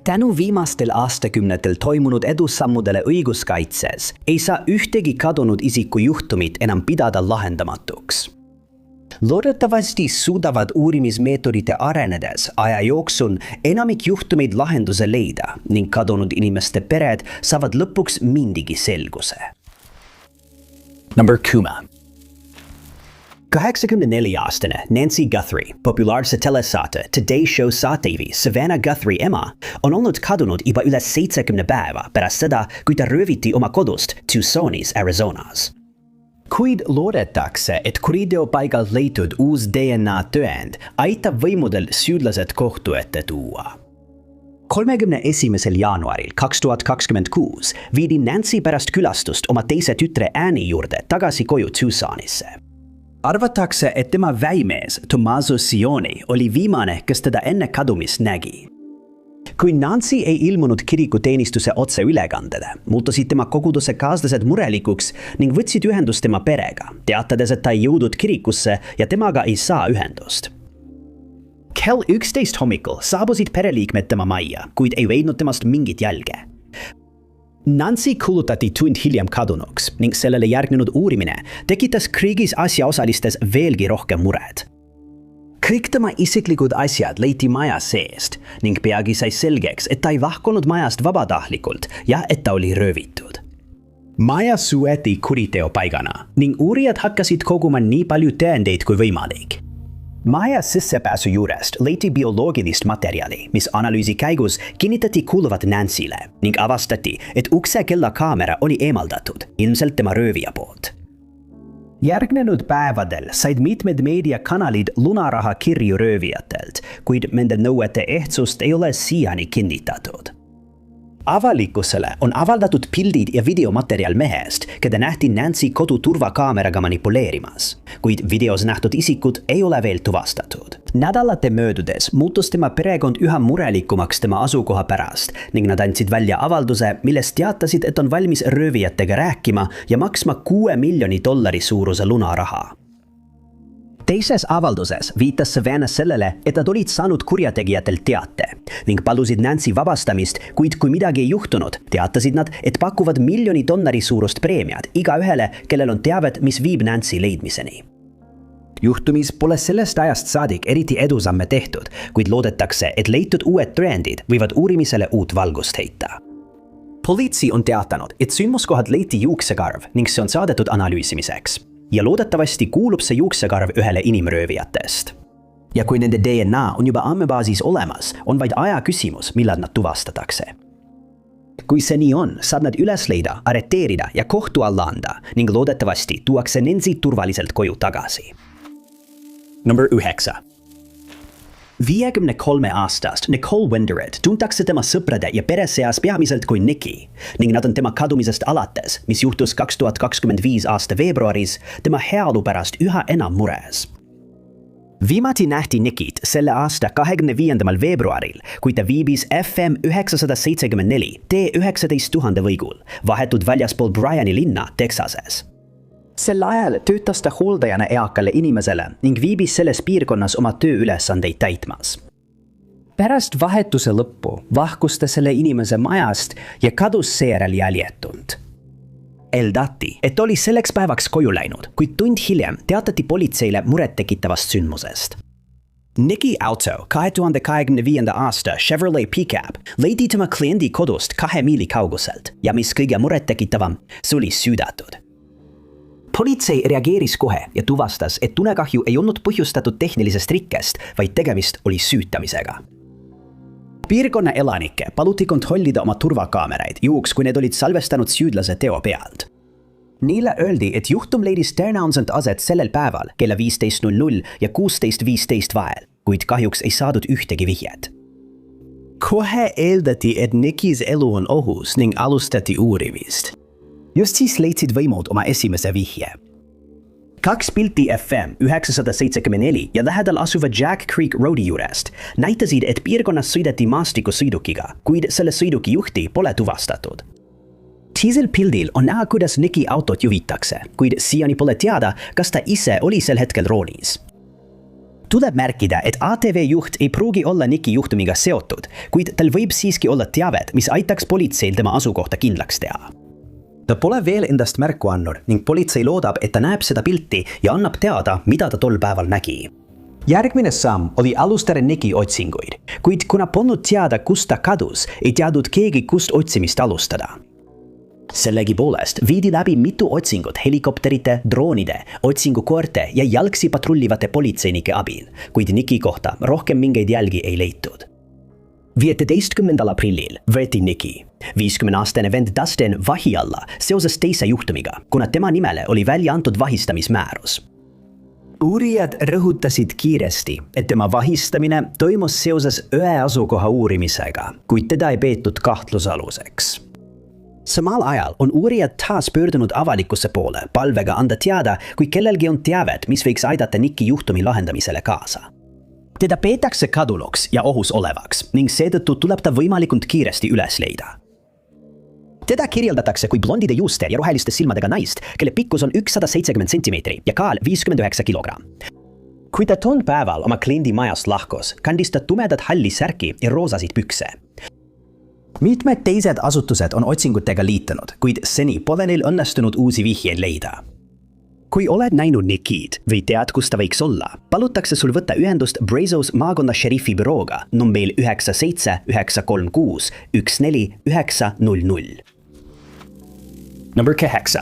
Tänu viimastel aastakümnetel toimunud edusammudele õiguskaitses ei saa ühtegi kadunud isiku juhtumit enam pidada lahendamatuks. Loodetavasti suudavad uurimismeetodite arenedes aja jooksul enamik juhtumeid lahenduse leida ning kadunud inimeste pered saavad lõpuks mindigi selguse. Number 10. 84-aastane Nancy Guthrie, populaarse telesaate Today Show saatejuhi Savannah Guthrie ema, on olnud kadunud juba üle 70 päeva pärast seda, kui ta rööviti oma kodust Tucsonis, Arizonas. Kuid loodetakse, et kuriteopaigalt leitud uus DNA-tõend aitab võimudel süüdlased kohtu ette tuua. 31. jaanuaril 2026 viidi Nancy pärast külastust oma teise tütre Annie juurde tagasi koju Tucsonisse. Arvatakse, et tema väimees Tommaso Sioni oli viimane, kes teda enne kadumist nägi. Kui Nancy ei ilmunud kirikuteenistuse otseülekandele, muutusid tema koguduse kaaslased murelikuks ning võtsid ühendust tema perega, teatades, et ta ei jõudnud kirikusse ja temaga ei saa ühendust. Kell 11 hommikul saabusid pereliikmed tema majja, kuid ei leidnud temast mingit jälge. Nancy kuulutati tund hiljem kadunuks ning sellele järgnenud uurimine tekitas kõigis asjaosalistes veelgi rohkem mured. Kõik tema isiklikud asjad leiti maja seest ning peagi sai selgeks, et ta ei lahkunud majast vabatahtlikult ja et ta oli röövitud. Maja sueti kuriteopaigana ning uurijad hakkasid koguma nii palju tõendeid kui võimalik. Maja sissepääsu juurest leiti bioloogilist materjali, mis analüüsi käigus kinnitati kuuluvat Nancyle ning avastati, et ukse kellakaamera oli eemaldatud, ilmselt tema röövija poolt. Järgnenud päevadel said mitmed meediakanalid lunaraha kirju röövijatelt, kuid nende nõuete ehtsust ei ole siiani kinnitatud. Avalikkusele on avaldatud pildid ja videomaterjal mehest, keda nähti Nancy kodu turvakaameraga manipuleerimas, kuid videos nähtud isikud ei ole veel tuvastatud. Nädalate möödudes muutus tema perekond üha murelikumaks tema asukoha pärast ning nad andsid välja avalduse, milles teatasid, et on valmis röövijatega rääkima ja maksma $6 miljoni suuruse lunaraha. Teises avalduses viitas Savannah sellele, et nad olid saanud kurjategijatelt teate ning palusid Nancy vabastamist, kuid kui midagi ei juhtunud, teatasid nad, et pakuvad $1 miljoni suurust preemiat igaühele, kellel on teavet, mis viib Nancy leidmiseni. Juhtumis pole sellest ajast saadik eriti edusamme tehtud, kuid loodetakse, et leitud uued tõendid võivad uurimisele uut valgust heita. Politsei on teatanud, et sündmuskohad leiti juuksekarv ning see on saadetud analüüsimiseks. Ja loodetavasti kuulub see juuksekarv ühele inimröövijatest. Ja kui nende DNA on juba andmebaasis olemas, on vaid aja küsimus, millal nad tuvastatakse. Kui see nii on, saab nad üles leida, arreteerida ja kohtu alla anda ning loodetavasti tuuakse Nancy turvaliselt koju tagasi. Number 9. 53-aastast Nicole Wenderet tuntakse tema sõprade ja pere seas peamiselt kui Nikki ning nad on tema kadumisest alates, mis juhtus 2025 aasta veebruaris, tema heaolu pärast üha enam mures. Viimati nähti Nickit selle aasta 25. veebruaril, kui ta viibis FM 974 T19 000 lõigul, vahetud väljaspool Bryani linna Texases. Sel ajal töötas ta hooldajana eakale inimesele ning viibis selles piirkonnas oma tööülesandeid täitmas. Pärast vahetuse lõppu lahkus ta selle inimese majast ja kadus seejärel jäljetult. Eeldati, et oli selleks päevaks koju läinud, kuid tund hiljem teatati politseile murettekitavast sündmusest. Nikki auto 2025. aasta Chevrolet Pickup leidi tema kliendi kodust 2 miili kauguselt ja mis kõige murettekitavam, see oli süüdatud. Politsei reageeris kohe ja tuvastas, et tunekahju ei olnud põhjustatud tehnilisest rikkest, vaid tegemist oli süütamisega. Piirkonna elanikke paluti kontrollida oma turvakaameraid juhuks, kui need olid salvestanud süüdlase teo pealt. Neile öeldi, et juhtum leidis tõenäoliselt aset sellel päeval kella 15:00 ja 16:15 vahel, kuid kahjuks ei saadud ühtegi vihjet. Kohe eeldati, et Nickis elu on ohus ning alustati uurimist. Just siis leidsid võimud oma esimese vihje. 2 pilti FM 974 ja lähedal asuva Jack Creek Roadi juurest näitasid, et piirkonnas sõideti maastikusõidukiga, kuid selle sõiduki juhti pole tuvastatud. Teisel pildil on näha, kuidas Nikki autot juhitakse, kuid siiani pole teada, kas ta ise oli sel hetkel roolis. Tuleb märkida, et ATV juht ei pruugi olla Nicki juhtumiga seotud, kuid tal võib siiski olla teavet, mis aitaks politseil tema asukohta kindlaks teha. Ta pole veel endast märku andnud ning politsei loodab, et ta näeb seda pilti ja annab teada, mida ta tol päeval nägi. Järgmine samm oli alustada Nicki otsinguid, kuid kuna polnud teada, kust ta kadus, ei teadnud keegi, kust otsimist alustada. Sellegipoolest viidi läbi mitu otsingut helikopterite, droonide, otsingukoerte ja jalgsi patrullivate politseinike abil, kuid Nicki kohta rohkem mingeid jälgi ei leitud. 15. aprillil võeti Nicki, 50-aastane vend Dustin vahi alla seoses teise juhtumiga, kuna tema nimele oli välja antud vahistamismäärus. Uurijad rõhutasid kiiresti, et tema vahistamine toimus seoses õe asukoha uurimisega, kuid teda ei peetud kahtlusaluseks. Samal ajal on uurijad taas pöördunud avalikkuse poole palvega anda teada, kui kellelgi on teavet, mis võiks aidata Nicki juhtumi lahendamisele kaasa. Teda peetakse kadunuks ja ohus olevaks ning seetõttu tuleb ta võimalikult kiiresti üles leida. Teda kirjeldatakse kui blondide juuste ja roheliste silmadega naist, kelle pikkus on 170 cm ja kaal 59 kilogramm. Kui ta tol päeval oma kliendi majast lahkus, kandis ta tumedat halli särki ja roosasid pükse. Mitmed teised asutused on otsingutega liitunud, kuid seni pole neil õnnestunud uusi vihjeid leida. Kui oled näinud Nickid või tead, kus ta võiks olla, palutakse sul võtta ühendust Brazos maakonna šerifi bürooga numbril 97 936 14900. Number 8.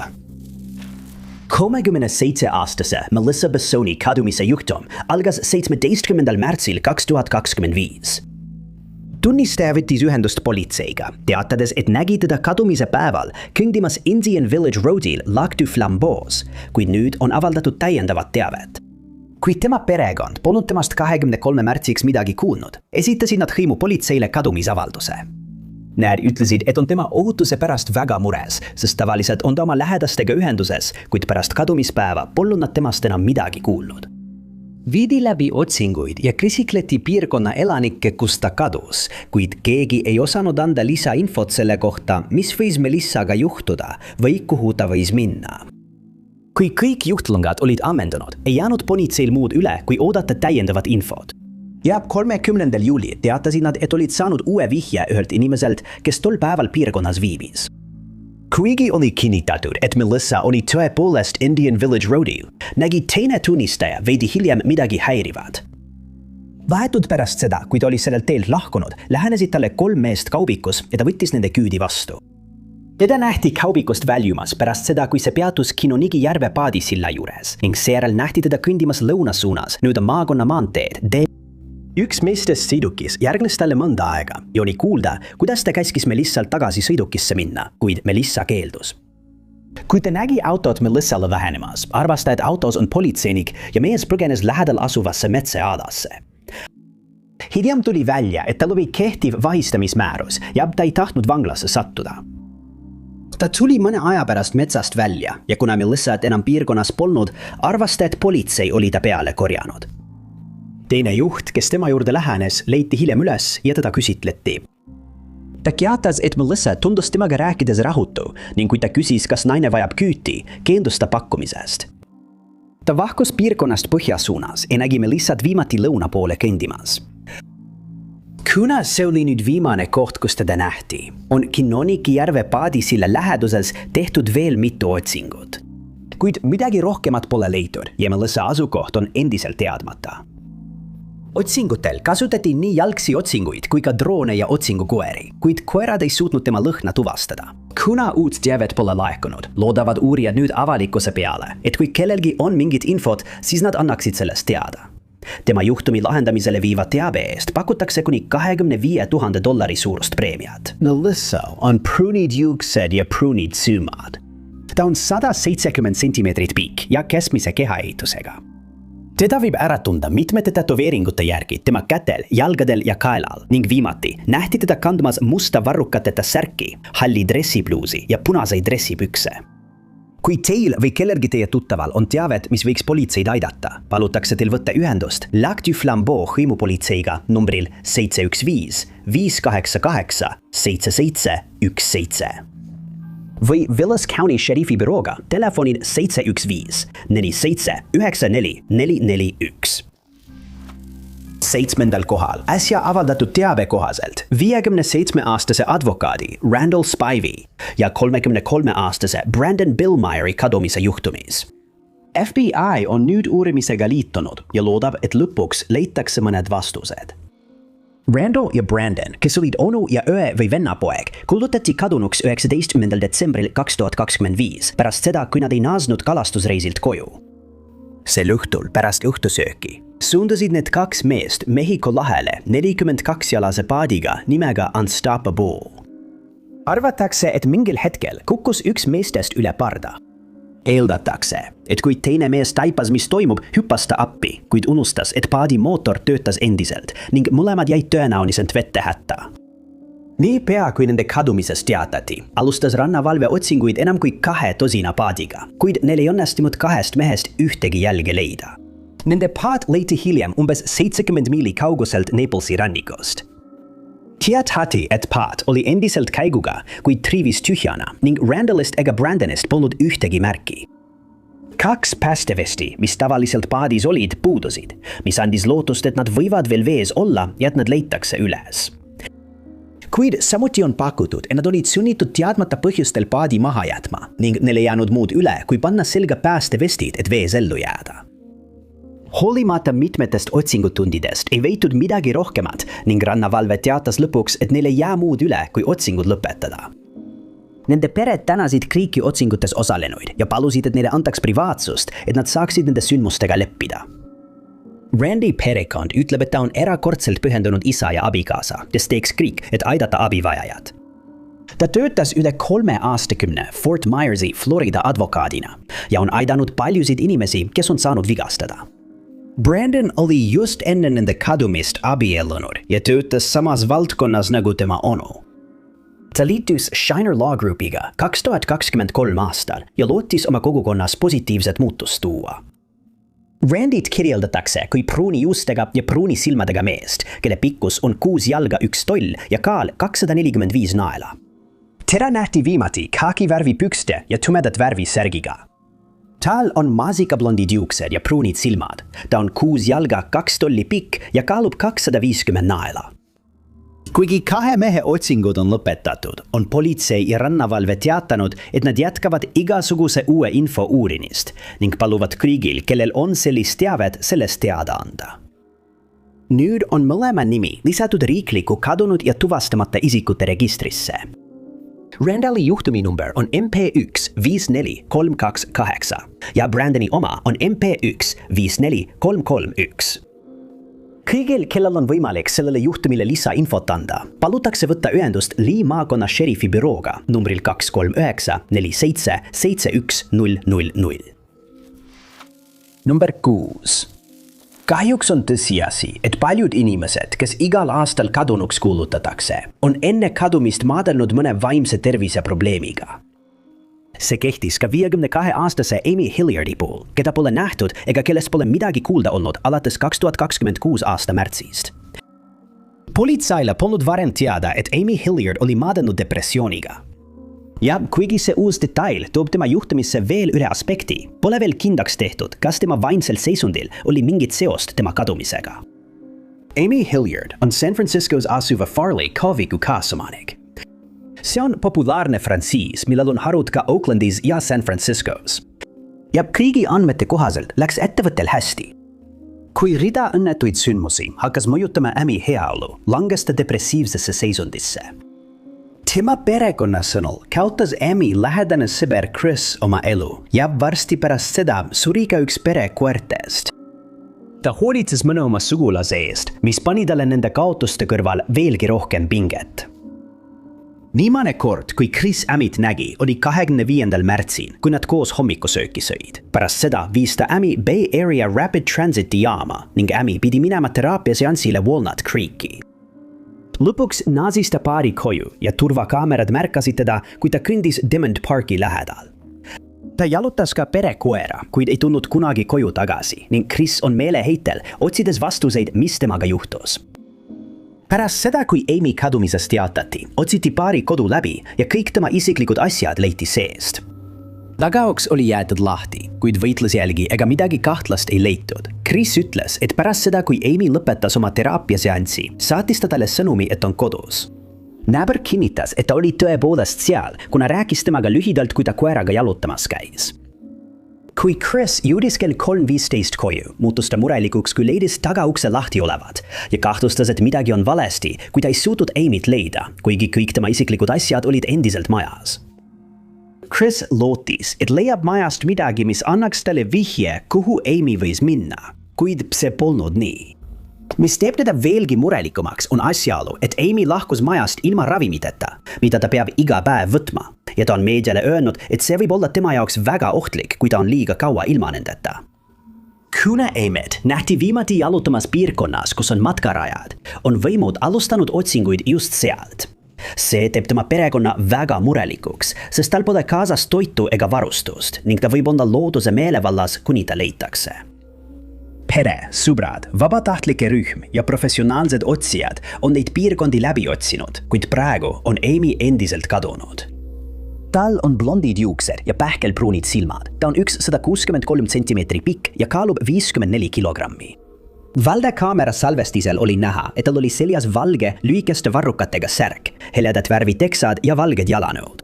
37-aastase Melissa Bessoni kadumise juhtum algas 17. märtsil 2025. Tunnistaja võttis ühendust politseiga, teatades, et nägi teda kadumise päeval kõndimas Indian Village Roadil Lac du Flambeaus, kuid nüüd on avaldatud täiendavat teavet. Kui tema perekond polnud temast 23. märtsiks midagi kuulnud, esitasid nad hõimu politseile kadumisavalduse. Nad ütlesid, et on tema ohutuse pärast väga mures, sest tavaliselt on ta oma lähedastega ühenduses, kuid pärast kadumispäeva polnud nad temast enam midagi kuulnud. Viidi läbi otsinguid ja käsitleti piirkonna elanikke, kus ta kadus, kuid keegi ei osanud anda lisainfot selle kohta, mis võis Melissaga juhtuda või kuhu ta võis minna. Kui kõik juhtlõngad olid ammendunud, ei jäänud politseil muud üle, kui oodata täiendavat infot. Ja 30. juulil teatasid nad, et olid saanud uue vihje ühelt inimeselt, kes tol päeval piirkonnas viibis. Kuigi oli kinnitatud, et Melissa oli tõepoolest Indian Village Roadil, nägi teine tunnistaja veidi hiljem midagi häirivad. Vahetult pärast seda, kui ta oli sellelt teelt lahkunud, lähenesid talle 3 meest kaubikus ja ta võttis nende küüdi vastu. Teda nähti kaubikust väljumas pärast seda, kui see peatus Kinonigi järve paadisilla juures ning seejärel nähti teda kõndimas lõunasuunas nõuda maakonna maanteed D. Üks meestest sõidukis järgnes talle mõnda aega ja oli kuulda, kuidas ta käskis Melissal tagasi sõidukisse minna, kuid Melissa keeldus. Kui ta nägi autot Melissale lähenemas, arvas ta, et autos on politseinik ja mees põgenes lähedal asuvasse metsaalasse. Hiljem tuli välja, et tal oli kehtiv vahistamismäärus ja ta ei tahtnud vanglasse sattuda. Ta tuli mõne aja pärast metsast välja ja kuna Melissat enam piirkonnas polnud, arvas ta, et politsei oli ta peale korjanud. Teine juht, kes tema juurde lähenes, leiti hiljem üles ja teda küsitleti. Ta teatas, et Melissa tundus temaga rääkides rahutu ning kui ta küsis, kas naine vajab küüti, keeldus ta pakkumisest. Ta vahkus piirkonnast põhja suunas ja nägi Melissat viimati lõuna poole kõndimas. Kuna see oli nüüd viimane koht, kus teda nähti, on Kinonigi järve paadisilla läheduses tehtud veel mitu otsingut. Kuid midagi rohkemat pole leitud ja Melissa asukoht on endiselt teadmata. Otsingutel kasutati nii jalgsi otsinguid kui ka droone ja otsingukoeri, kuid koerad ei suutnud tema lõhna tuvastada. Kuna uut teavet pole laekunud, loodavad uurijad nüüd avalikkuse peale, et kui kellelgi on mingit infot, siis nad annaksid sellest teada. Tema juhtumi lahendamisele viiva teabe eest pakutakse kuni $25,000 suurust preemiat. Melissa on pruunid juuksed ja pruunid süümad. Ta on 170 cm pikk ja keskmise kehaehitusega. Teda võib ära tunda mitmete tätoveeringute järgi tema kätel, jalgadel ja kaelal ning viimati nähti teda kandmas musta varrukateta särki, halli dressipluusi ja punaseid dressipükse. Kui teil või kellelgi teie tuttaval on teavet, mis võiks politseid aidata, palutakse teil võtta ühendust Lac du Flambeau hõimupolitseiga numbril 715 588 7717. Või Vilas County šerifi bürooga telefonil 715 47 94 441. 7. kohal äsja avaldatud teabe kohaselt 57-aastase advokaadi Randall Spivey ja 33-aastase Brandon Billmeyeri kadumise juhtumis. FBI on nüüd uurimisega liitunud ja loodab, et lõpuks leitakse mõned vastused. Randall ja Brandon, kes olid onu ja õe või vennapoeg, kuulutati kadunuks 19. detsembril 2025 pärast seda, kui nad ei naasnud kalastusreisilt koju. Sel õhtul pärast õhtusööki suundusid need 2 meest Mehhiko lahele 42-jalase paadiga nimega Unstoppable. Arvatakse, et mingil hetkel kukkus üks meestest üle parda. Eeldatakse, et kui teine mees taipas, mis toimub, hüppas ta appi, kuid unustas, et paadi mootor töötas endiselt ning mõlemad jäid tõenäoliselt vette hätta. Niipea kui nende kadumisest teatati, alustas rannavalve otsinguid enam kui 2 tosina paadiga, kuid neil ei õnnestunud 2 mehest ühtegi jälge leida. Nende paat leiti hiljem umbes 70 miili kauguselt Naplesi rannikost. Teatati, et paat oli endiselt käiguga, kuid triivis tühjana ning Randallist ega Brandonist polnud ühtegi märki. 2 päästevesti, mis tavaliselt paadis olid, puudusid, mis andis lootust, et nad võivad veel vees olla ja et nad leitakse üles. Kuid samuti on pakutud, et nad olid sunnitud teadmata põhjustel paadi maha jätma ning neil ei jäänud muud üle, kui panna selga päästevestid, et vees ellu jääda. Hoolimata mitmetest otsingutundidest ei veitud midagi rohkemat ning rannavalve teatas lõpuks, et neil ei jää muud üle, kui otsingud lõpetada. Nende pered tänasid Creeki otsingutes osalenuid ja palusid, et neile antaks privaatsust, et nad saaksid nende sündmustega leppida. Randy perekond ütleb, et ta on erakordselt pühendunud isa ja abikaasa, kes teeks kõik, et aidata abivajajad. Ta töötas üle 3 aastakümne Fort Myersi Florida advokaadina ja on aidanud paljusid inimesi, kes on saanud vigastada. Brandon oli just enne nende kadumist abiellunud ja töötas samas valdkonnas nagu tema onu. Ta liitus Shiner Law Groupiga 2023 aastal ja lootis oma kogukonnas positiivset muutust tuua. Randyt kirjeldatakse kui pruuni juustega ja pruuni silmadega meest, kelle pikkus on 6 jalga 1 toll ja kaal 245 naela. Teda nähti viimati kaakivärvi pükste ja tumedat värvi särgiga. Tal on maasikablondi juuksed ja pruunid silmad. Ta on 6 jalga 2 tolli pikk ja kaalub 250 naela. Kuigi 2 mehe otsingud on lõpetatud, on politsei ja rannavalve teatanud, et nad jätkavad igasuguse uue info uurimist ning paluvad kõigil, kellel on sellist teavet, sellest teada anda. Nüüd on mõlema nimi lisatud riikliku kadunud ja tuvastamata isikute registrisse. Randalli juhtumi number on MP1-54328 ja Brandoni oma on MP1-54331. Kõigil, kellel on võimalik sellele juhtumile lisainfot anda, palutakse võtta ühendust Lee maakonna šerifi bürooga numbril 239 47 71000. Number 6. Kahjuks on tõsiasi, et paljud inimesed, kes igal aastal kadunuks kuulutatakse, on enne kadumist maadelnud mõne vaimse tervise probleemiga. See kehtis ka 52-aastase Amy Hilliardi puhul, keda pole nähtud ega kellest pole midagi kuulda olnud alates 2026 aasta märtsist. Politseile polnud varem teada, et Amy Hilliard oli maadelnud depressiooniga. Ja kuigi see uus detail toob tema juhtumisse veel üle aspekti, pole veel kindlaks tehtud, kas tema vaimsel seisundil oli mingit seost tema kadumisega. Amy Hilliard on San Franciscos asuva Farley kohviku kaasomanik. See on populaarne frantsiis, millel on harud ka Oaklandis ja San Franciscos. Ja kõigi andmete kohaselt läks ettevõttel hästi. Kui rida õnnetuid sündmusi hakkas mõjutama Amy heaolu, langes ta depressiivsesse seisundisse. Tema perekonna sõnul kaotas Amy lähedane sõber Chris oma elu ja varsti pärast seda suri ka üks pere koertest. Ta hoolitses mõne oma sugulase eest, mis pani talle nende kaotuste kõrval veelgi rohkem pinget. Viimane kord, kui Chris Amyt nägi, oli 25. märtsil, kui nad koos hommikusööki sõid. Pärast seda viis ta Amy Bay Area Rapid Transiti jaama ning Amy pidi minema teraapiaseansile Walnut Creeki. Lõpuks naasis ta paari koju ja turvakaamerad märkasid teda, kui ta kõndis Diamond Parki lähedal. Ta jalutas ka perekoera, kuid ei tulnud kunagi koju tagasi ning Chris on meeleheitel, otsides vastuseid, mis temaga juhtus. Pärast seda, kui Amy kadumisest teatati, otsiti paari kodu läbi ja kõik tema isiklikud asjad leiti seest. Tagaoks oli jäetud lahti, kuid võitlusjälgi ega midagi kahtlast ei leitud. Chris ütles, et pärast seda, kui Amy lõpetas oma teraapiaseanssi, saatis ta talle sõnumi, et on kodus. Naaber kinnitas, et ta oli tõepoolest seal, kuna rääkis temaga lühidalt, kui ta koeraga jalutamas käis. Kui Chris jõudis kell 3:15 koju, muutus ta murelikuks, kui leidis tagaukse lahti olevat ja kahtlustas, et midagi on valesti, kui ta ei suutnud Amy't leida, kuigi kõik tema isiklikud asjad olid endiselt majas. Chris lootis, et leiab majast midagi, mis annaks talle vihje, kuhu Amy võis minna, kuid see polnud nii. Mis teeb teda veelgi murelikumaks on asjaolu, et Amy lahkus majast ilma ravimiteta, mida ta peab iga päev võtma, ja ta on meediale öelnud, et see võib olla tema jaoks väga ohtlik, kui ta on liiga kaua ilma nendeta. Kuna Amy't nähti viimati jalutamas piirkonnas, kus on matkarajad, on võimud alustanud otsinguid just sealt. See teeb tema perekonna väga murelikuks, sest tal pole kaasas toitu ega varustust ning ta võib olla looduse meelevallas, kuni ta leitakse. Pere, sõbrad, vabatahtlike rühm ja professionaalsed otsijad on neid piirkondi läbi otsinud, kuid praegu on Amy endiselt kadunud. Tal on blondid juuksed ja pähkelpruunid silmad. Ta on 163 centimeetri pikk ja kaalub 54 kilogrammi. Valdekaamera salvestisel oli näha, et tal oli seljas valge, lühikeste varrukatega särk, heledat värvi teksad ja valged jalanõud.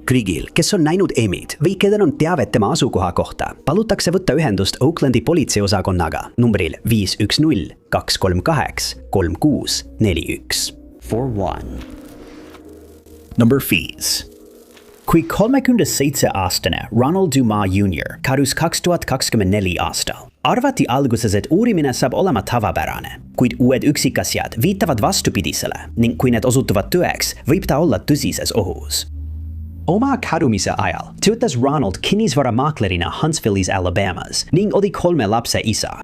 Kõigil, kes on näinud Amy't või kellel on teavet tema asukoha kohta, palutakse võtta ühendust Oaklandi politseiosakonnaga numbril 510 238 3641. 41. Number 5. Kui 37-aastane Ronald Dumas Jr. kadus 2024 aastal, arvati alguses, et uurimine saab olema tavapärane, kuid uued üksikasjad viitavad vastupidisele ning kui need osutuvad tõeks, võib ta olla tõsises ohus. Oma kadumise ajal töötas Ronald kinnisvaramaaklerina Huntsville'is, Alabamas ning oli 3 lapse isa.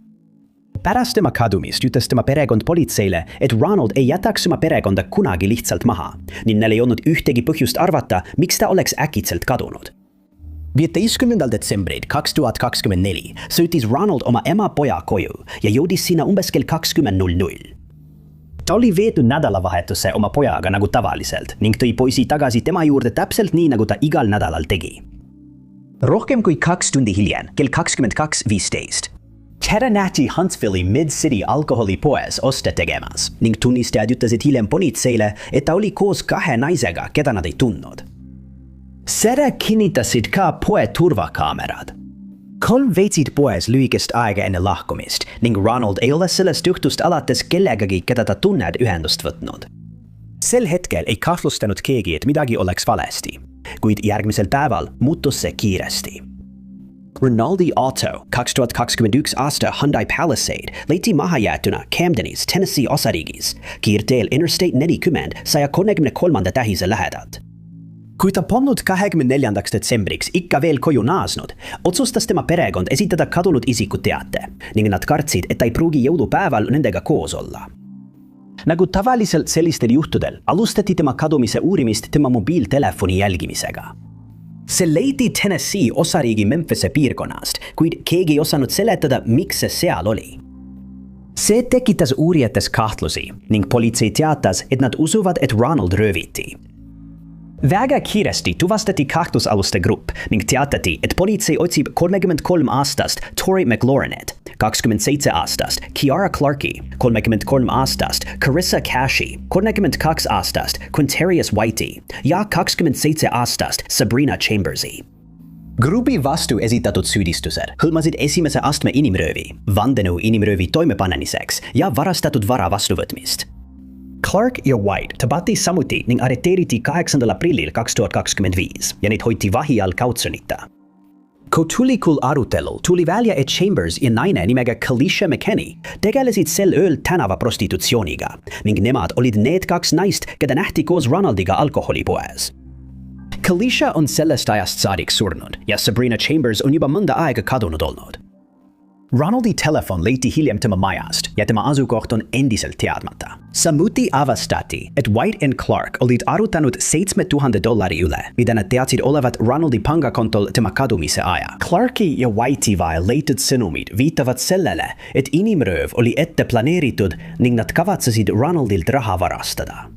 Pärast tema kadumist ütles tema perekond politseile, et Ronald ei jätaks oma perekonda kunagi lihtsalt maha ning neil ei olnud ühtegi põhjust arvata, miks ta oleks äkitselt kadunud. 15. detsembril 2024 sõitis Ronald oma ema poja koju ja jõudis sinna umbes kell 20:00. Ta oli veetnud nädalavahetuse oma pojaga nagu tavaliselt ning tõi poisi tagasi tema juurde täpselt nii, nagu ta igal nädalal tegi. Rohkem kui 2 tundi hiljem, kell 22:15, teda nähti Huntsville'i Mid-City alkoholipoes oste tegemas ning tunnistajad ütlesid hiljem politseile, et ta oli koos 2 naisega, keda nad ei tundnud. Seda kinnitasid ka poe turvakaamerad. 3 veetsid poes lühikest aega enne lahkumist ning Ronald ei ole sellest juhtust alates kellegagi, keda ta tunneb, ühendust võtnud. Sel hetkel ei kahtlustanud keegi, et midagi oleks valesti, kuid järgmisel päeval muutus see kiiresti. Rinaldi auto 2021 aasta Hyundai Palisade leiti mahajäetuna Camdenis, Tennessee osariigis, kiirteel Interstate 40 133. tähise lähedalt. Kui ta polnud 24. detsembriks ikka veel koju naasnud, otsustas tema perekond esitada kadunud isiku teate ning nad kartsid, et ta ei pruugi jõulupäeval nendega koos olla. Nagu tavaliselt sellistel juhtudel, alustati tema kadumise uurimist tema mobiiltelefoni jälgimisega. See leiti Tennessee osariigi Memphise piirkonnast, kuid keegi ei osanud seletada, miks see seal oli. See tekitas uurijates kahtlusi ning politsei teatas, et nad usuvad, et Ronald rööviti. Väga kiiresti tuvastati kahtlusaluste grupp ning teatati, et politsei otsib 33-aastast Tori McLaurinit, 27-aastast Kiara Clarki, 33-aastast Carissa Cashi, 32-aastast Quintarius Whitey ja 27-aastast Sabrina Chambersi. Grupi vastu esitatud süüdistused hõlmasid esimese astme inimröövi, vandenõu inimröövi toimepanemiseks ja varastatud vara vastuvõtmist. Clark ja White tabati samuti ning arreteeriti 8. aprillil 2025 ja neid hoiti vahi all kautsjonita. Kohtulikul arutelul tuli välja, et Chambers ja naine nimega Kalisha McKenney tegelesid sel ööl tänavaprostitutsiooniga ning nemad olid need 2 naist, keda nähti koos Ronaldiga alkoholipoes. Kalisha on sellest ajast saadik surnud ja Sabrina Chambers on juba mõnda aega kadunud olnud. Ronaldi telefon leiti hiljem tema majast ja tema asukoht on endiselt teadmata. Samuti avastati, et White ja Clark olid arutanud $7,000 üle, mida nad teadsid olevat Ronaldi pangakontol tema kadumise aja. Clarki ja Whitey vahel leitud sõnumid viitavad sellele, et inimrööv oli ette planeeritud ning nad kavatsesid Ronaldilt raha varastada.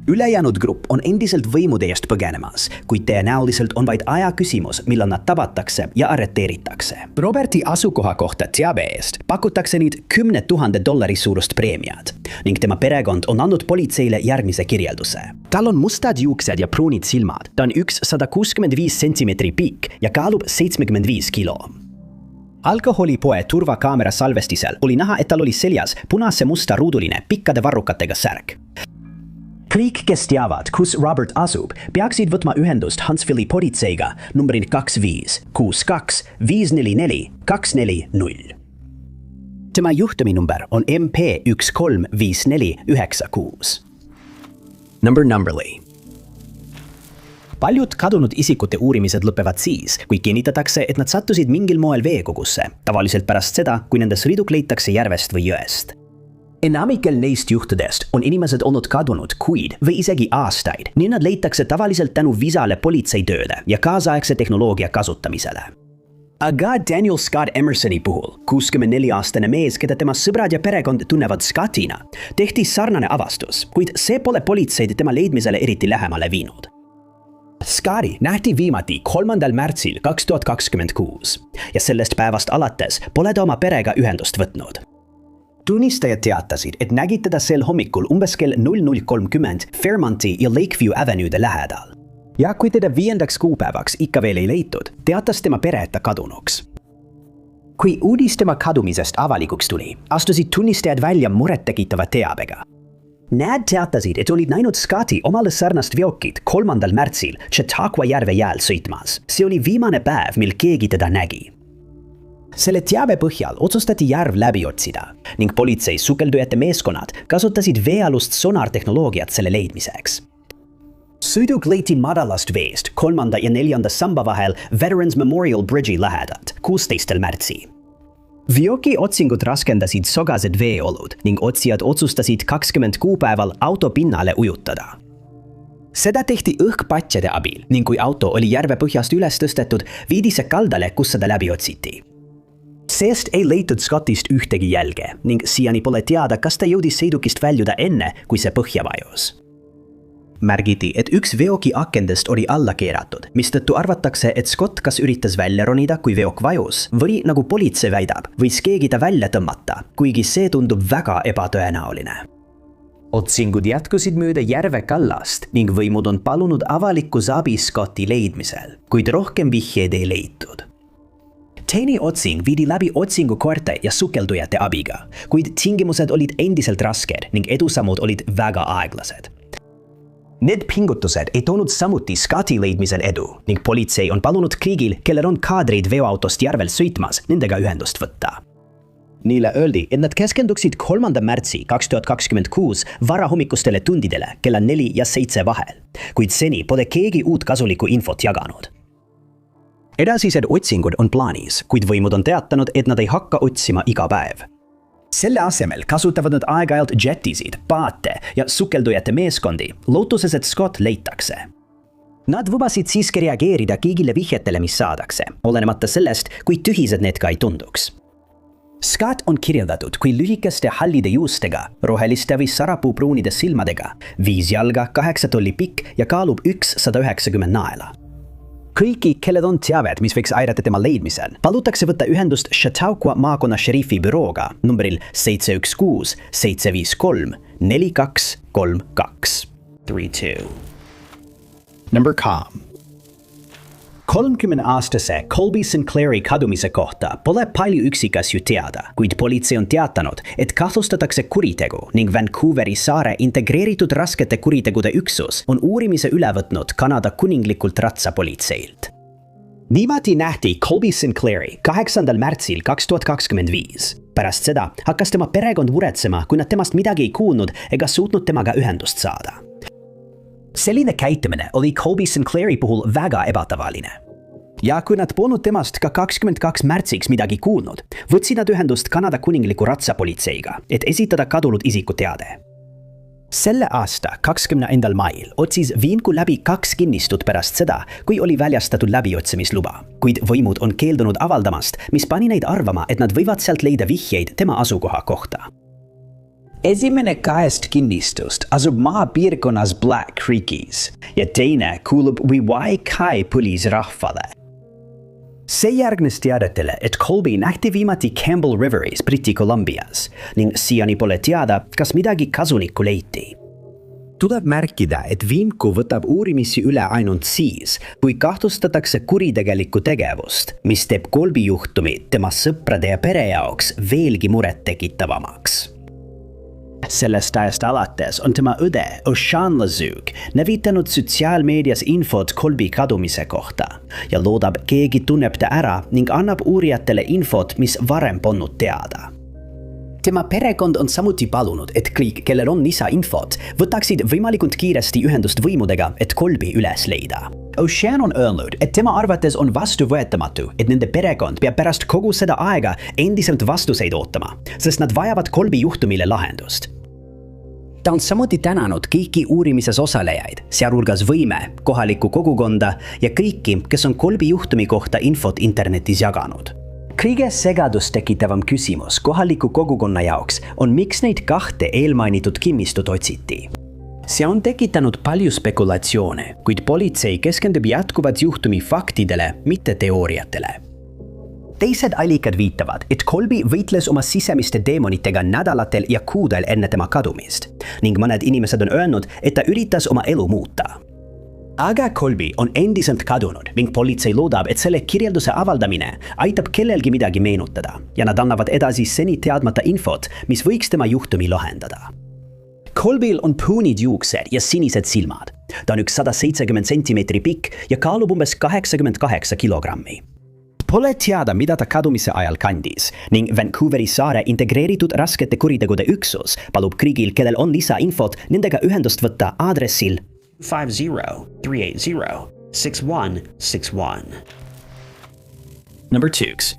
Ülejäänud grupp on endiselt võimude eest põgenemas, kuid tõenäoliselt on vaid aja küsimus, millal nad tabatakse ja arreteeritakse. Roberti asukoha kohta teabe eest pakutakse nüüd $10,000 suurust preemiat ning tema perekond on andnud politseile järgmise kirjelduse. Tal on mustad juuksed ja pruunid silmad, ta on 165 centimeetri pikk ja kaalub 75 kilo. Alkoholipoe turvakaamera salvestisel oli näha, et tal oli seljas punase musta ruuduline pikkade varrukatega särk. Kõik, kes teavad, kus Robert asub, peaksid võtma ühendust Huntsville'i politseiga numbril 25 62 544 240. Tema juhtuminumber on MP135496. Numberly. Paljud kadunud isikute uurimised lõpevad siis, kui kinnitatakse, et nad sattusid mingil moel veekogusse, tavaliselt pärast seda, kui nende sõiduk leitakse järvest või jõest. Enamikel neist juhtudest on inimesed olnud kadunud kuid või isegi aastaid, nii nad leitakse tavaliselt tänu visale politseitööle ja kaasaegse tehnoloogia kasutamisele. Aga Daniel Scott Emersoni puhul, 64-aastane mees, keda tema sõbrad ja perekond tunnevad Scottina, tehti sarnane avastus, kuid see pole politseid tema leidmisele eriti lähemale viinud. Scotti nähti viimati 3. märtsil 2026 ja sellest päevast alates pole ta oma perega ühendust võtnud. Tunnistajad teatasid, et nägid teda sel hommikul umbes kell 00:30 Fairmonti ja Lakeview Avenue'de lähedal. Ja kui teda 5. kuupäevaks ikka veel ei leitud, teatas tema pere, et ta kadunuks. Kui uudis tema kadumisest avalikuks tuli, astusid tunnistajad välja murettekitava teabega. Nad teatasid, et olid näinud Scotti omale sarnast veokit 3. märtsil Chautauqua järve jääl sõitmas. See oli viimane päev, mil keegi teda nägi. Selle teabe põhjal otsustati järv läbi otsida ning politsei sukeldujate meeskonnad kasutasid veealust sonartehnoloogiat selle leidmiseks. Sõiduk leiti madalast veest 3. ja 4. samba vahel Veterans Memorial Bridge'i lähedalt 16. märtsi. Veoki otsingut raskendasid sogased veeolud ning otsijad otsustasid 20 kuupäeval auto pinnale ujutada. Seda tehti õhkpatjade abil ning kui auto oli järve põhjast üles tõstetud, viidi see kaldale, kus seda läbi otsiti. Seest ei leitud Scottist ühtegi jälge ning siiani pole teada, kas ta jõudis sõidukist väljuda enne, kui see põhja vajus. Märgiti, et üks veoki akendest oli alla keeratud, mistõttu arvatakse, et Scott kas üritas välja ronida, kui veok vajus, või nagu politsei väidab, võis keegi ta välja tõmmata, kuigi see tundub väga ebatõenäoline. Otsingud jätkusid mööda järve kallast ning võimud on palunud avalikkuse abi Scotti leidmisel, kuid rohkem vihjeid ei leitud. Teine otsing viidi läbi otsingukoerte ja sukeldujate abiga, kuid tingimused olid endiselt rasked ning edusammud olid väga aeglased. Need pingutused ei toonud samuti Scotti leidmisel edu ning politsei on palunud kõigil, kellel on kaadreid veoautost järvel sõitmas, nendega ühendust võtta. Neile öeldi, et nad keskenduksid 3. märtsi 2026 varahommikustele tundidele kella 4 ja 7 vahel, kuid seni pole keegi uut kasulikku infot jaganud. Edasised otsingud on plaanis, kuid võimud on teatanud, et nad ei hakka otsima iga päev. Selle asemel kasutavad nad aeg-ajalt jettisid, paate ja sukeldujate meeskondi, lootuses, et Scott leitakse. Nad lubasid siiski reageerida kõigile vihjetele, mis saadakse, olenemata sellest, kui tühised need ka ei tunduks. Scott on kirjeldatud kui lühikeste hallide juustega, roheliste või sarapuupruunide silmadega, 5 jalga, 8 tolli pikk ja kaalub 190 naela. Kõiki, kellel on teavet, mis võiks aidata tema leidmisel, palutakse võtta ühendust Chautauqua maakonna šerifi bürooga numbril 716 753 4232 32. Com. 30-aastase Colby Sinclairi kadumise kohta pole palju üksikasju teada, kuid politsei on teatanud, et kahtlustatakse kuritegu ning Vancouveri saare integreeritud raskete kuritegude üksus on uurimise üle võtnud Kanada kuninglikult ratsapolitseilt. Viimati nähti Colby Sinclairi 8. märtsil 2025. Pärast seda hakkas tema perekond muretsema, kui nad temast midagi ei kuulnud ega suutnud temaga ühendust saada. Selline käitumine oli Colby Sinclairi puhul väga ebatavaline. Ja kui nad polnud temast ka 22. märtsiks midagi kuulnud, võtsid nad ühendust Kanada kuningliku ratsapolitseiga, et esitada kadunud isiku teade. Selle aasta 20. mail otsis Viinku läbi 2 kinnistut pärast seda, kui oli väljastatud läbiotsimisluba, kuid võimud on keeldunud avaldamast, mis pani neid arvama, et nad võivad sealt leida vihjeid tema asukoha kohta. Esimene kaest kinnistust asub maapiirkonnas Black Creekis ja teine kuulub Wiwai-Kai põlisrahvale. See järgnes teadetele, et Colby nähti viimati Campbell Riveris Briti Columbias ning siiani pole teada, kas midagi kasulikku leiti. Tuleb märkida, et Vimku võtab uurimisi üle ainult siis, kui kahtlustatakse kuritegelikku tegevust, mis teeb Colby juhtumi tema sõprade ja pere jaoks veelgi muret tekitavamaks. Sellest ajast alates on tema õde O'Shawn Lazug levitanud sotsiaalmeedias infot Colby kadumise kohta ja loodab, keegi tunneb ta ära ning annab uurijatele infot, mis varem polnud teada. Tema perekond on samuti palunud, et kõik, kellel on lisainfot, võtaksid võimalikult kiiresti ühendust võimudega, et Colby üles leida. O'Shawn on öelnud, et tema arvates on vastuvõetamatu, et nende perekond peab pärast kogu seda aega endiselt vastuseid ootama, sest nad vajavad Colby juhtumile lahendust. Ta on samuti tänanud kõiki uurimises osalejaid, sealhulgas võime, kohalikku kogukonda ja kõiki, kes on Colby juhtumi kohta infot internetis jaganud. Kõige segadust tekitavam küsimus kohaliku kogukonna jaoks on, miks neid kahte eelmainitud kimmistut otsiti. See on tekitanud palju spekulatsioone, kuid politsei keskendub jätkuvalt juhtumi faktidele, mitte teooriatele. Teised allikad viitavad, et Colby võitles oma sisemiste deemonitega nädalatel ja kuudel enne tema kadumist ning mõned inimesed on öelnud, et ta üritas oma elu muuta. Aga Colby on endiselt kadunud ning politsei loodab, et selle kirjelduse avaldamine aitab kellelgi midagi meenutada ja nad annavad edasi seni teadmata infot, mis võiks tema juhtumi lahendada. Colbyl on puunid juuksed ja sinised silmad. Ta on 170 centimeetri pikk ja kaalub umbes 88 kilogrammi. Pole teada, mida ta kadumise ajal kandis ning Vancouveri saare integreeritud raskete kuritegude üksus palub kõigil, kellel on lisainfot, nendega ühendust võtta aadressil 50-380-6161. Number 2.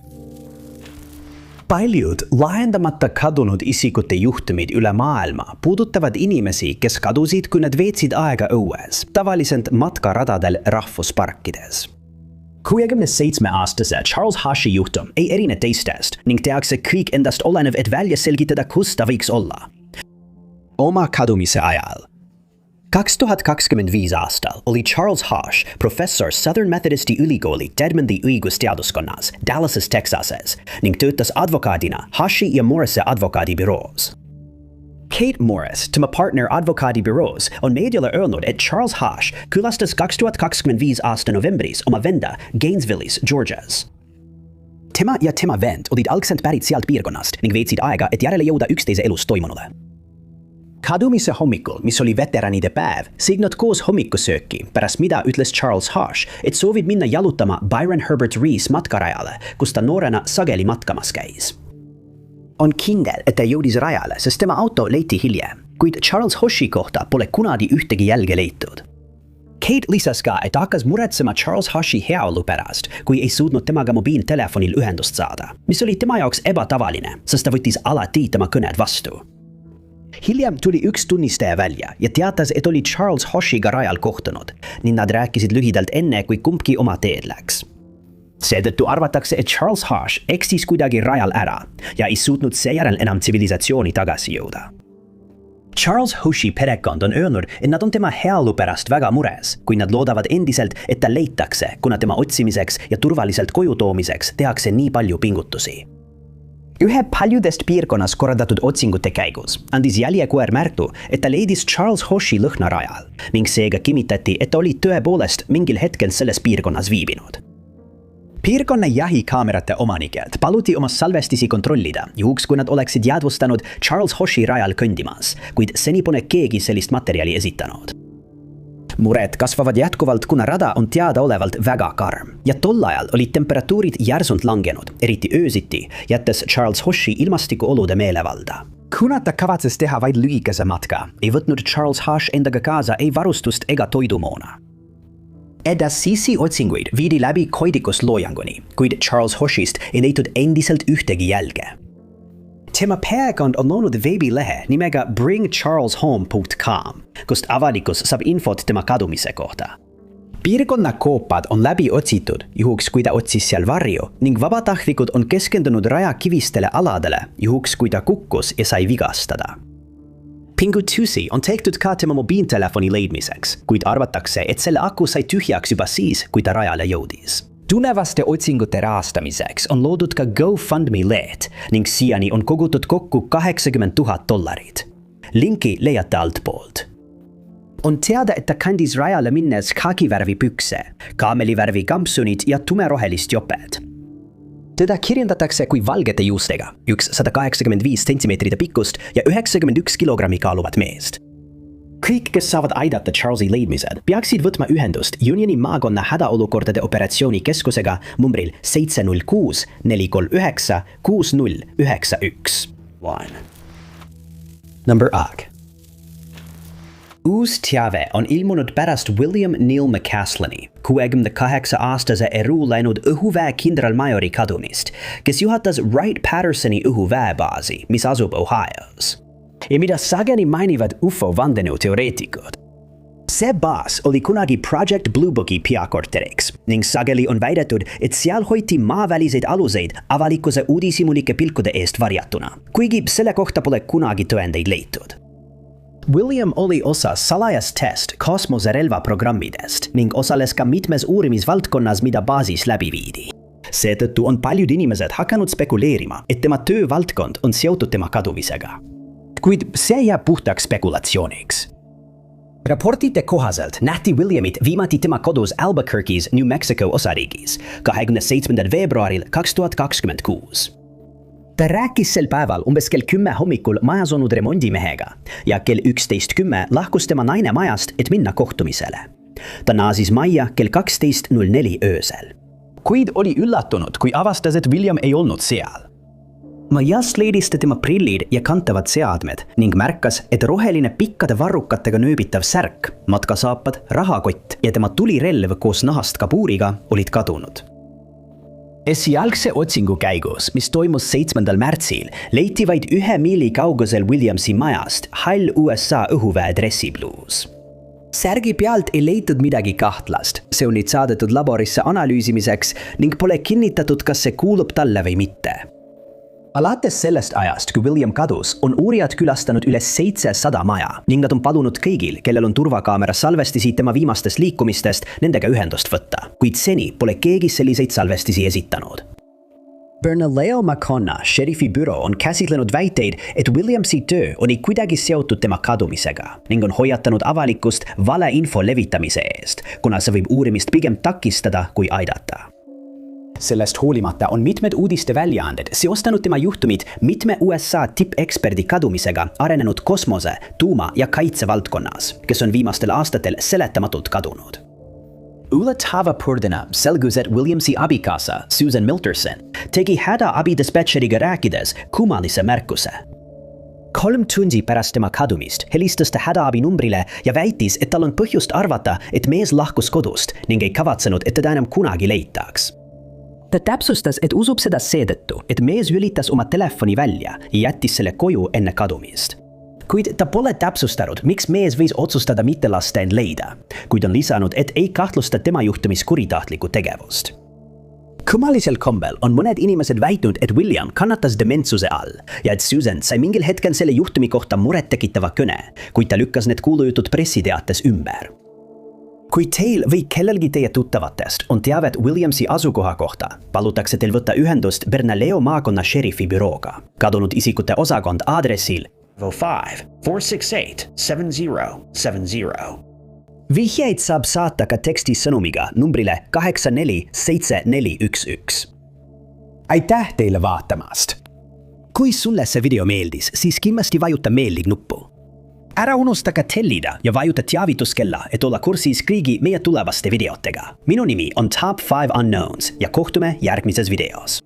Paljud lahendamata kadunud isikute juhtumid üle maailma puudutavad inimesi, kes kadusid, kui nad veetsid aega õues, tavaliselt matkaradadel rahvusparkides. 67-aastase Charles Hashi juhtum ei erine teistest ning tehakse kõik endast olenev, et välja selgitada, kus ta võiks olla. Oma kadumise ajal 2025 aastal oli Charles Hash professor Southern Methodisti ülikooli Dedmondi õigusteaduskonnas Dallases, Texases ning töötas advokaadina Hashi ja Morrise advokaadibüroos. Kate Morris, tema partner advokaadibüroos, on meediale öelnud, et Charles Hash külastas 2025 aasta novembris oma venda Gainesvilles, Georgias. Tema ja tema vend olid algselt pärit sealt piirkonnast ning veetsid aega, et järele jõuda üksteise elus toimunule. Kadumise hommikul, mis oli veteranide päev, sõid nad koos hommikusööki, pärast mida ütles Charles Hash, et soovib minna jalutama Byron Herbert Rees matkarajale, kus ta noorena sageli matkamas käis. On kindel, et ta jõudis rajale, sest tema auto leiti hiljem, kuid Charles Hashi kohta pole kunagi ühtegi jälge leitud. Kate lisas ka, et hakkas muretsema Charles Hashi heaolu pärast, kui ei suutnud temaga mobiiltelefonil ühendust saada, mis oli tema jaoks ebatavaline, sest ta võttis alati tema kõned vastu. Hiljem tuli üks tunnistaja välja ja teatas, et oli Charles Hashiga rajal kohtunud ning nad rääkisid lühidalt enne, kui kumbki oma teed läks. Seetõttu arvatakse, et Charles Hash eksis kuidagi rajal ära ja ei suutnud seejärel enam tsivilisatsiooni tagasi jõuda. Charles Hashi perekond on öelnud, et nad on tema heaolu pärast väga mures, kui nad loodavad endiselt, et ta leitakse, kuna tema otsimiseks ja turvaliselt koju toomiseks tehakse nii palju pingutusi. Ühe paljudest piirkonnas korraldatud otsingute käigus andis jäljekoer märku, et ta leidis Charles Hashi lõhna rajal ning seega kinnitati, et ta oli tõepoolest mingil hetkel selles piirkonnas viibinud. Piirkonna jahikaamerate omanikud paluti oma salvestisi kontrollida, juhuks kui nad oleksid jäädvustanud Charles Hashi rajal kõndimas, kuid seni pole keegi sellist materjali esitanud. Mured kasvavad jätkuvalt, kuna rada on teadaolevalt väga karm ja tol ajal olid temperatuurid järsult langenud, eriti öösiti, jättes Charles Hashi ilmastikuolude meelevalda. Kuna ta kavatses teha vaid lühikese matka, ei võtnud Charles Hash endaga kaasa ei varustust ega toidumoona. Edasisi otsinguid viidi läbi Koidikust Loojanguni, kuid Charles Hashist ei leitud endiselt ühtegi jälge. Tema perekond on loonud veebilehe nimega bringcharleshome.com, kust avalikkus saab infot tema kadumise kohta. Piirkonna koopad on läbi otsitud, juhuks kui ta otsis seal varju ning vabatahtlikud on keskendunud rajakivistele aladele, juhuks kui ta kukkus ja sai vigastada. Pingutusi on tehtud ka tema mobiiltelefoni leidmiseks, kuid arvatakse, et selle aku sai tühjaks juba siis, kui ta rajale jõudis. Tulevaste otsingute rahastamiseks on loodud ka GoFundMe leht ning siiani on kogutud kokku $80,000. Linki leiate altpoolt. On teada, et ta kandis rajale minnes khakivärvi pükse, kaamelivärvi kampsunid ja tumerohelist joped. Teda kirjeldatakse kui valgete juustega, 185 centimeetrite pikkust ja 91 kilogrammi kaaluvat meest. Kõik, kes saavad aidata Charlesi leidmised, peaksid võtma ühendust Unioni maakonna hädaolukordade operatsioonikeskusega numbril 706 439 6091. Number A. Uus teave on ilmunud pärast William Neil McCaslani, 68-aastase eruun läinud õhuväe kindralmajori kadumist, kes juhatas Wright-Pattersoni õhuväebaasi, mis asub Ohios. Ja mida sageli mainivad UFO vandenõuteoreetikud. See baas oli kunagi Project Blue Booki peakorteriks ning sageli on väidetud, et seal hoiti maaväliseid aluseid avalikkuse uudishimulike pilkude eest varjatuna, kuigi selle kohta pole kunagi tõendeid leitud. William oli osa salajast test kosmoserelva programmidest ning osales ka mitmes uurimisvaldkonnas, mida baasis läbi viidi. Seetõttu on paljud inimesed hakanud spekuleerima, et tema töövaldkond on seotud tema kadumisega. Kuid see jääb puhtaks spekulatsiooniks. Raportite kohaselt nähti Williamit viimati tema kodus Albuquerque's, New Mexico osariigis 27. veebruaril 2026. Ta rääkis sel päeval umbes kell 10 hommikul majas olnud remondimehega ja kell 11:10 lahkus tema naine majast, et minna kohtumisele. Ta naasis majja kell 12:04 öösel. Kuid oli üllatunud, kui avastas, et William ei olnud seal. Majast leidis ta tema prillid ja kantavad seadmed ning märkas, et roheline pikkade varrukatega nööbitav särk, matkasaapad, rahakott ja tema tulirelv koos nahast kabuuriga olid kadunud. Esialgse otsingu käigus, mis toimus 7. märtsil, leiti vaid 1 miili kaugusel Williamsi majast hall USA õhuväe dressipluus. Särgi pealt ei leitud midagi kahtlast, see on nüüd saadetud laborisse analüüsimiseks ning pole kinnitatud, kas see kuulub talle või mitte. Alates sellest ajast, kui William kadus, on uurijad külastanud üle 700 maja ning nad on palunud kõigil, kellel on turvakaamera salvestisi tema viimastest liikumistest, nendega ühendust võtta, kuid seni pole keegi selliseid salvestisi esitanud. Bernalillo Maconna šerifi büroo on käsitlenud väiteid, et Williamsi töö oli kuidagi seotud tema kadumisega ning on hoiatanud avalikkust valeinfo levitamise eest, kuna see võib uurimist pigem takistada kui aidata. Sellest hoolimata on mitmed uudisteväljaanded seostanud tema juhtumit mitme USA tippeksperdi kadumisega arenenud kosmose, tuuma ja kaitsevaldkonnas, kes on viimastel aastatel seletamatult kadunud. Ületavapõrdena selgus, et Williamsi abikaasa Susan Milterson tegi hädaabidespetšeriga rääkides kummalise märkuse. 3 tundi pärast tema kadumist helistas ta hädaabinumbrile ja väitis, et tal on põhjust arvata, et mees lahkus kodust ning ei kavatsenud, et teda enam kunagi leitaks. Ta täpsustas, et usub seda seetõttu, et mees lülitas oma telefoni välja ja jättis selle koju enne kadumist. Kuid ta pole täpsustanud, miks mees võis otsustada mitte lasta end leida, kuid on lisanud, et ei kahtlusta tema juhtumis kuritahtlikku tegevust. Kummalisel kombel on mõned inimesed väitnud, et William kannatas dementsuse all ja et Susan sai mingil hetkel selle juhtumi kohta muret tekitava kõne, kuid ta lükkas need kuulujutud pressiteates ümber. Kui teil või kellelgi teie tuttavatest on teavet Williamsi asukoha kohta, palutakse teil võtta ühendust Bernalillo maakonna šerifi bürooga. Kadunud isikute osakond aadressil 5-468-7070. Vihjeid saab saata ka tekstisõnumiga numbrile 847411. Aitäh teile vaatamast! Kui sulle see video meeldis, siis kindlasti vajuta meeldib nuppu. Ära unusta ka tellida ja vajuta teavituskella, et olla kursis kõigi meie tulevaste videotega. Minu nimi on Top 5 Unknowns ja kohtume järgmises videos.